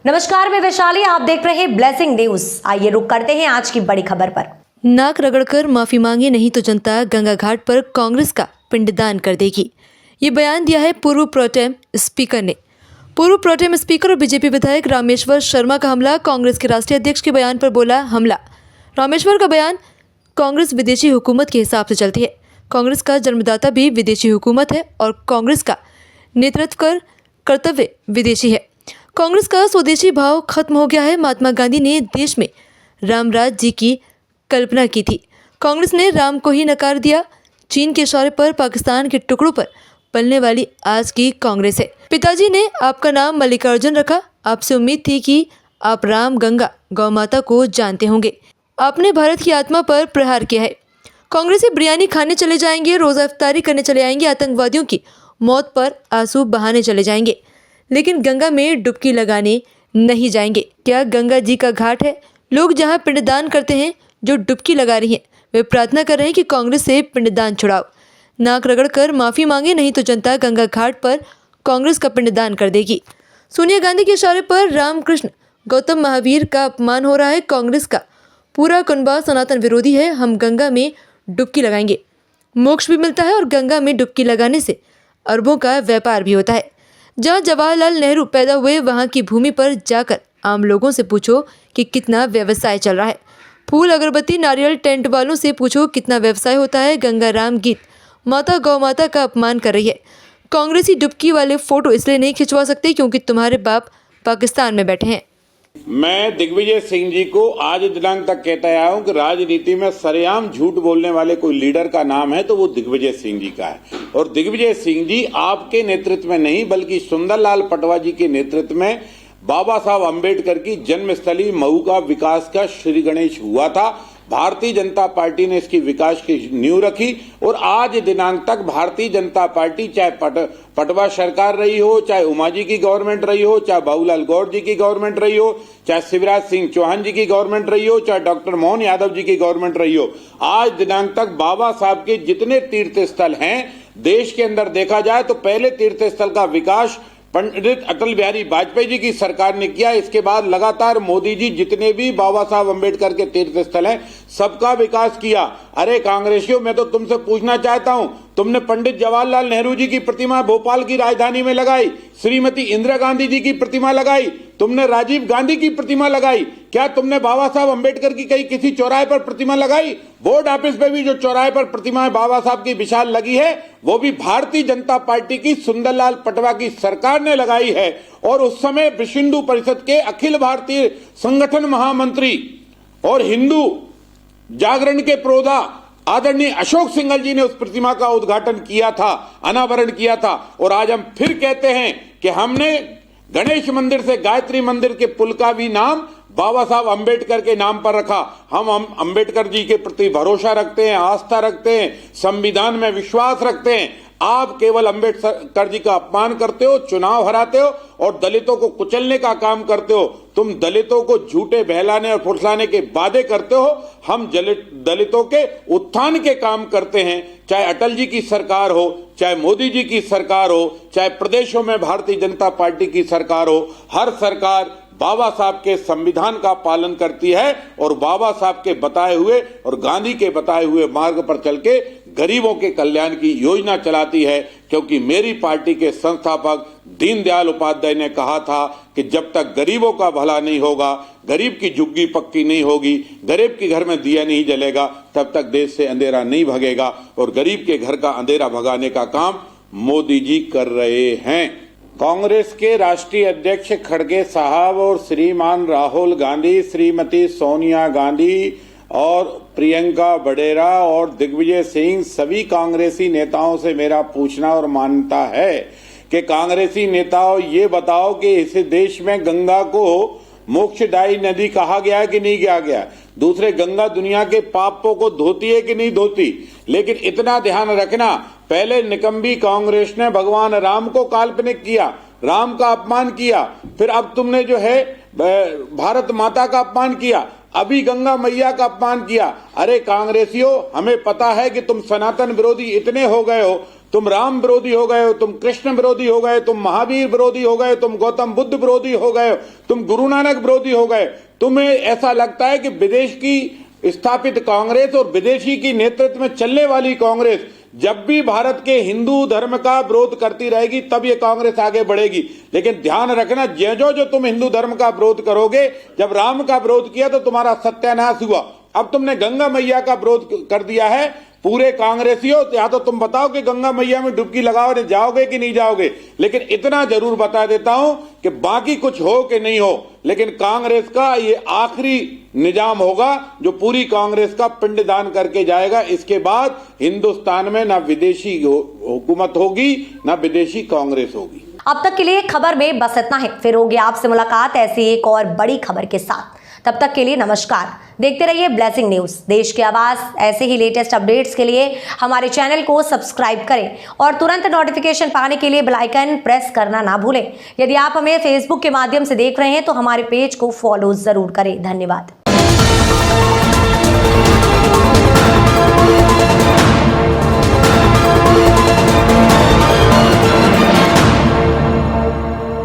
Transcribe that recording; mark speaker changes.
Speaker 1: नमस्कार, मैं वैशाली, आप देख रहे हैं ब्लेसिंग न्यूज। आइए रुक करते हैं आज की बड़ी खबर पर।
Speaker 2: नाक रगड़कर माफी मांगे नहीं तो जनता गंगा घाट पर कांग्रेस का पिंडदान कर देगी। ये बयान दिया है पूर्व प्रोटेम स्पीकर ने। पूर्व प्रोटेम स्पीकर और बीजेपी विधायक रामेश्वर शर्मा का हमला। कांग्रेस के राष्ट्रीय अध्यक्ष के बयान पर बोला हमला। रामेश्वर का बयान, कांग्रेस विदेशी हुकूमत के हिसाब से चलती है। कांग्रेस का जन्मदाता भी विदेशी हुकूमत है और कांग्रेस का नेतृत्व कर कर्तव्य विदेशी है। कांग्रेस का स्वदेशी भाव खत्म हो गया है। महात्मा गांधी ने देश में रामराज जी की कल्पना की थी। कांग्रेस ने राम को ही नकार दिया। चीन के इशारे पर पाकिस्तान के टुकड़ों पर पलने वाली आज की कांग्रेस है। पिताजी ने आपका नाम मल्लिकार्जुन रखा। आपसे उम्मीद थी कि आप राम, गंगा, गौ माता को जानते होंगे। आपने भारत की आत्मा पर प्रहार किया है। कांग्रेसी बिरयानी खाने चले जाएंगे, रोजा इफ्तारी करने चले आएंगे, आतंकवादियों की मौत पर आंसू बहाने चले जाएंगे, लेकिन गंगा में डुबकी लगाने नहीं जाएंगे। क्या गंगा जी का घाट है? लोग जहां पिंडदान करते हैं, जो डुबकी लगा रही हैं, वे प्रार्थना कर रहे हैं कि कांग्रेस से पिंडदान छुड़ाओ। नाक रगड़कर माफी मांगे नहीं तो जनता गंगा घाट पर कांग्रेस का पिंडदान कर देगी। सोनिया गांधी के इशारे पर रामकृष्ण गौतम महावीर का अपमान हो रहा है। कांग्रेस का पूरा कुनबा सनातन विरोधी है। हम गंगा में डुबकी लगाएंगे, मोक्ष भी मिलता है और गंगा में डुबकी लगाने से अरबों का व्यापार भी होता है। जहाँ जवाहरलाल नेहरू पैदा हुए, वहाँ की भूमि पर जाकर आम लोगों से पूछो कि कितना व्यवसाय चल रहा है। फूल, अगरबत्ती, नारियल टेंट वालों से पूछो कितना व्यवसाय होता है। गंगा राम गीत माता गौ माता का अपमान कर रही है। कांग्रेसी डुबकी वाले फोटो इसलिए नहीं खिंचवा सकते क्योंकि तुम्हारे बाप पाकिस्तान में बैठे हैं।
Speaker 3: मैं दिग्विजय सिंह जी को आज दिनांक तक कहता आया हूं कि राजनीति में सरेआम झूठ बोलने वाले कोई लीडर का नाम है तो वो दिग्विजय सिंह जी का है। और दिग्विजय सिंह जी आपके नेतृत्व में नहीं बल्कि सुंदरलाल पटवा जी के नेतृत्व में बाबा साहब अंबेडकर की जन्मस्थली मऊ का विकास का श्री गणेश हुआ था। भारतीय जनता पार्टी ने इसकी विकास की नींव रखी और आज दिनांक तक भारतीय जनता पार्टी चाहे पटवा सरकार रही हो, चाहे उमा जी की गवर्नमेंट रही हो, चाहे बाबूलाल गौर जी की गवर्नमेंट रही हो, चाहे शिवराज सिंह चौहान जी की गवर्नमेंट रही हो, चाहे डॉक्टर मोहन यादव जी की गवर्नमेंट रही हो, आज दिनांक तक बाबा साहब के जितने तीर्थ स्थल हैं देश के अंदर देखा जाए तो पहले तीर्थ स्थल का विकास पंडित अटल बिहारी वाजपेयी जी की सरकार ने किया। इसके बाद लगातार मोदी जी जितने भी बाबा साहब अंबेडकर के तीर्थ स्थल हैं सबका विकास किया। अरे कांग्रेसियों, मैं तो तुमसे पूछना चाहता हूं, तुमने पंडित जवाहरलाल नेहरू जी की प्रतिमा भोपाल की राजधानी में लगाई, श्रीमती इंदिरा गांधी जी की प्रतिमा लगाई, तुमने राजीव गांधी की प्रतिमा लगाई, क्या तुमने बाबा साहब अंबेडकर की कहीं किसी चौराहे पर प्रतिमा लगाई? बोर्ड ऑफिस पे भी जो चौराहे पर प्रतिमा बाबा साहब की विशाल लगी है वो भी भारतीय जनता पार्टी की सुंदरलाल पटवा की सरकार ने लगाई है। और उस समय विश्व हिंदू परिषद के अखिल भारतीय संगठन महामंत्री और हिंदू जागरण के प्रोधा आदरणीय अशोक सिंघल जी ने उस प्रतिमा का उद्घाटन किया था, अनावरण किया था। और आज हम फिर कहते हैं कि हमने गणेश मंदिर से गायत्री मंदिर के पुल का भी नाम बाबा साहब अंबेडकर के नाम पर रखा। हम अंबेडकर जी के प्रति भरोसा रखते हैं, आस्था रखते हैं, संविधान में विश्वास रखते हैं। आप केवल अंबेडकर जी का अपमान करते हो, चुनाव हराते हो और दलितों को कुचलने का काम करते हो। तुम दलितों को झूठे बहलाने और फुसलाने के वादे करते हो, हम दलितों के उत्थान के काम करते हैं। चाहे अटल जी की सरकार हो, चाहे मोदी जी की सरकार हो, चाहे प्रदेशों में भारतीय जनता पार्टी की सरकार हो, हर सरकार बाबा साहब के संविधान का पालन करती है और बाबा साहब के बताए हुए और गांधी के बताए हुए मार्ग पर चल के गरीबों के कल्याण की योजना चलाती है। क्योंकि मेरी पार्टी के संस्थापक दीनदयाल उपाध्याय ने कहा था कि जब तक गरीबों का भला नहीं होगा, गरीब की झुग्गी पक्की नहीं होगी, गरीब के घर में दिया नहीं जलेगा, तब तक देश से अंधेरा नहीं भगेगा। और गरीब के घर का अंधेरा भगाने का काम मोदी जी कर रहे हैं। कांग्रेस के राष्ट्रीय अध्यक्ष खड़गे साहब और श्रीमान राहुल गांधी, श्रीमती सोनिया गांधी और प्रियंका बडेरा और दिग्विजय सिंह, सभी कांग्रेसी नेताओं से मेरा पूछना और मानता है कि कांग्रेसी नेताओं ये बताओ कि इस देश में गंगा को मोक्षदायी नदी कहा गया है कि नहीं कहा गया? दूसरे, गंगा दुनिया के पापों को धोती है कि नहीं धोती? लेकिन इतना ध्यान रखना, पहले निकम्बी कांग्रेस ने भगवान राम को काल्पनिक किया, राम का अपमान किया, फिर अब तुमने जो है भारत माता का अपमान किया, अभी गंगा मैया का अपमान किया। अरे कांग्रेसियों, हमें पता है कि तुम सनातन विरोधी इतने हो गए हो तुम राम विरोधी हो गए हो, तुम कृष्ण विरोधी हो गए, तुम महावीर विरोधी हो गए, तुम गौतम बुद्ध विरोधी हो गए, तुम गुरु नानक विरोधी हो गए। तुम्हें ऐसा लगता है कि विदेश की स्थापित कांग्रेस और विदेशी की नेतृत्व में चलने वाली कांग्रेस जब भी भारत के हिंदू धर्म का विरोध करती रहेगी तब ये कांग्रेस आगे बढ़ेगी। लेकिन ध्यान रखना, जो तुम हिंदू धर्म का विरोध करोगे, जब राम का विरोध किया तो तुम्हारा सत्यानाश हुआ। अब तुमने गंगा मैया का विरोध कर दिया है। पूरे कांग्रेसियों, या तो तुम बताओ कि गंगा मैया में डुबकी लगाओ, जाओगे कि नहीं जाओगे। लेकिन इतना जरूर बता देता हूं कि बाकी कुछ हो कि नहीं हो, लेकिन कांग्रेस का ये आखिरी निजाम होगा जो पूरी कांग्रेस का पिंडदान करके जाएगा। इसके बाद हिंदुस्तान में ना विदेशी हुकूमत होगी ना विदेशी कांग्रेस होगी।
Speaker 1: अब तक के लिए खबर में बस इतना है। फिर होगी आपसे मुलाकात ऐसी एक और बड़ी खबर के साथ। तब तक के लिए नमस्कार। देखते रहिए ब्लेसिंग न्यूज, देश की आवाज। ऐसे ही लेटेस्ट अपडेट्स के लिए हमारे चैनल को सब्सक्राइब करें और तुरंत नोटिफिकेशन पाने के लिए बेल आइकन प्रेस करना ना भूलें। यदि आप हमें फेसबुक के माध्यम से देख रहे हैं तो हमारे पेज को फॉलो जरूर करें। धन्यवाद।